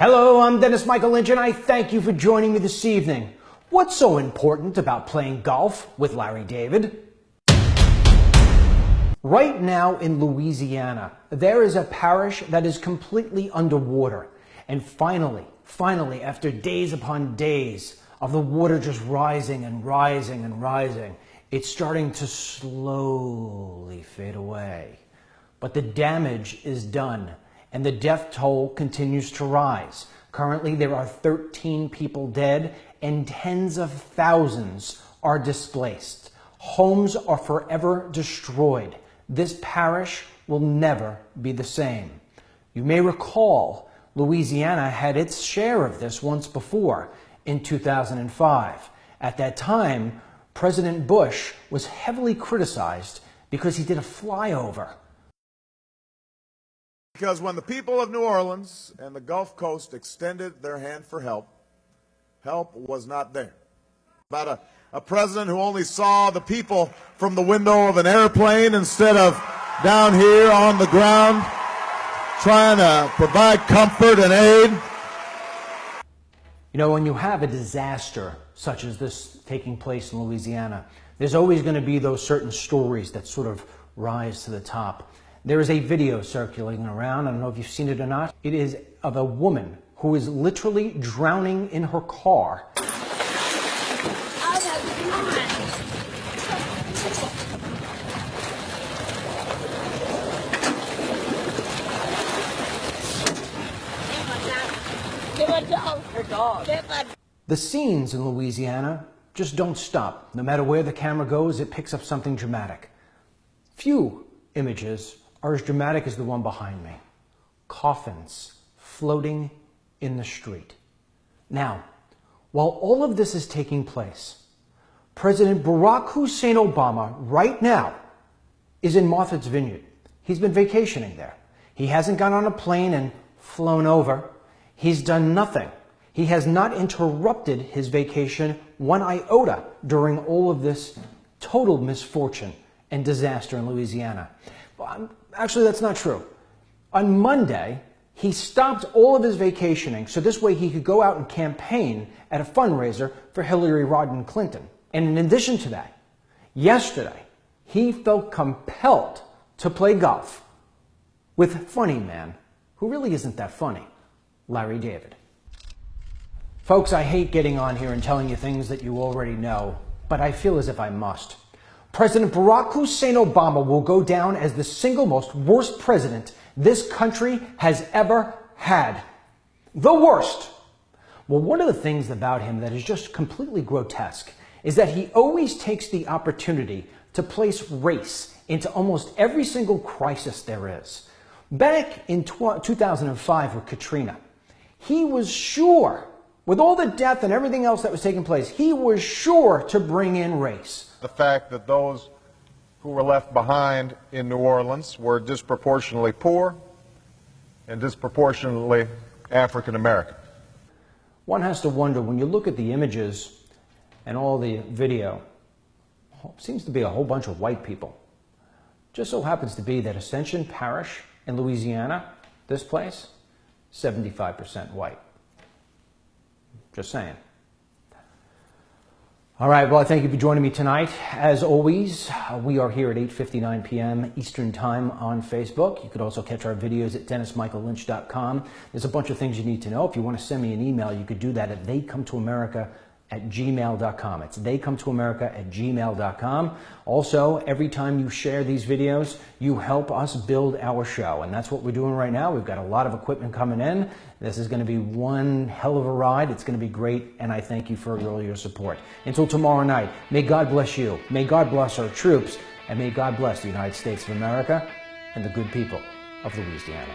Hello, I'm Dennis Michael Lynch, and I thank you for joining me this evening. What's so important about playing golf with Larry David? Right now in Louisiana, there is a parish that is completely underwater. And finally, after days upon days of the water just rising and rising and rising, it's starting to slowly fade away. But the damage is done, and the death toll continues to rise. Currently, there are 13 people dead, and tens of thousands are displaced. Homes are forever destroyed. This parish will never be the same. You may recall Louisiana had its share of this once before in 2005. At that time, President Bush was heavily criticized because he did a flyover. Because when the people of New Orleans and the Gulf Coast extended their hand for help, help was not there. About a president who only saw the people from the window of an airplane instead of down here on the ground trying to provide comfort and aid. You know, when you have a disaster such as this taking place in Louisiana, there's always going to be those certain stories that sort of rise to the top. There is a video circulating around, I don't know if you've seen it or not. It is of a woman who is literally drowning in her car. The scenes in Louisiana just don't stop. No matter where the camera goes, it picks up something dramatic. Few images are as dramatic as the one behind me. Coffins floating in the street. Now, while all of this is taking place, President Barack Hussein Obama right now is in Martha's Vineyard. He's been vacationing there. He hasn't gone on a plane and flown over. He's done nothing. He has not interrupted his vacation one iota during all of this total misfortune and disaster in Louisiana. Actually, that's not true. On Monday, he stopped all of his vacationing so this way he could go out and campaign at a fundraiser for Hillary Rodham Clinton. And in addition to that, yesterday, he felt compelled to play golf with funny man, who really isn't that funny, Larry David. Folks, I hate getting on here and telling you things that you already know, but I feel as if I must. President Barack Hussein Obama will go down as the single most worst president this country has ever had. The worst. Well, one of the things about him that is just completely grotesque is that he always takes the opportunity to place race into almost every single crisis there is. Back in 2005 with Katrina, he was sure, with all the death and everything else that was taking place, he was sure to bring in race. The fact that those who were left behind in New Orleans were disproportionately poor and disproportionately African American. One has to wonder, when you look at the images and all the video, it seems to be a whole bunch of white people. Just so happens to be that Ascension Parish in Louisiana, this place, 75% white. Just saying. All right, well, I thank you for joining me tonight. As always, we are here at 8:59 p.m. Eastern Time on Facebook. You could also catch our videos at DennisMichaelLynch.com. There's a bunch of things you need to know. If you want to send me an email, you could do that at theycometoamerica@gmail.com. It's theycometoamerica@gmail.com. Also, every time you share these videos, you help us build our show. And that's what we're doing right now. We've got a lot of equipment coming in. This is going to be one hell of a ride. It's going to be great. And I thank you for all your support. Until tomorrow night, may God bless you. May God bless our troops. And may God bless the United States of America and the good people of Louisiana.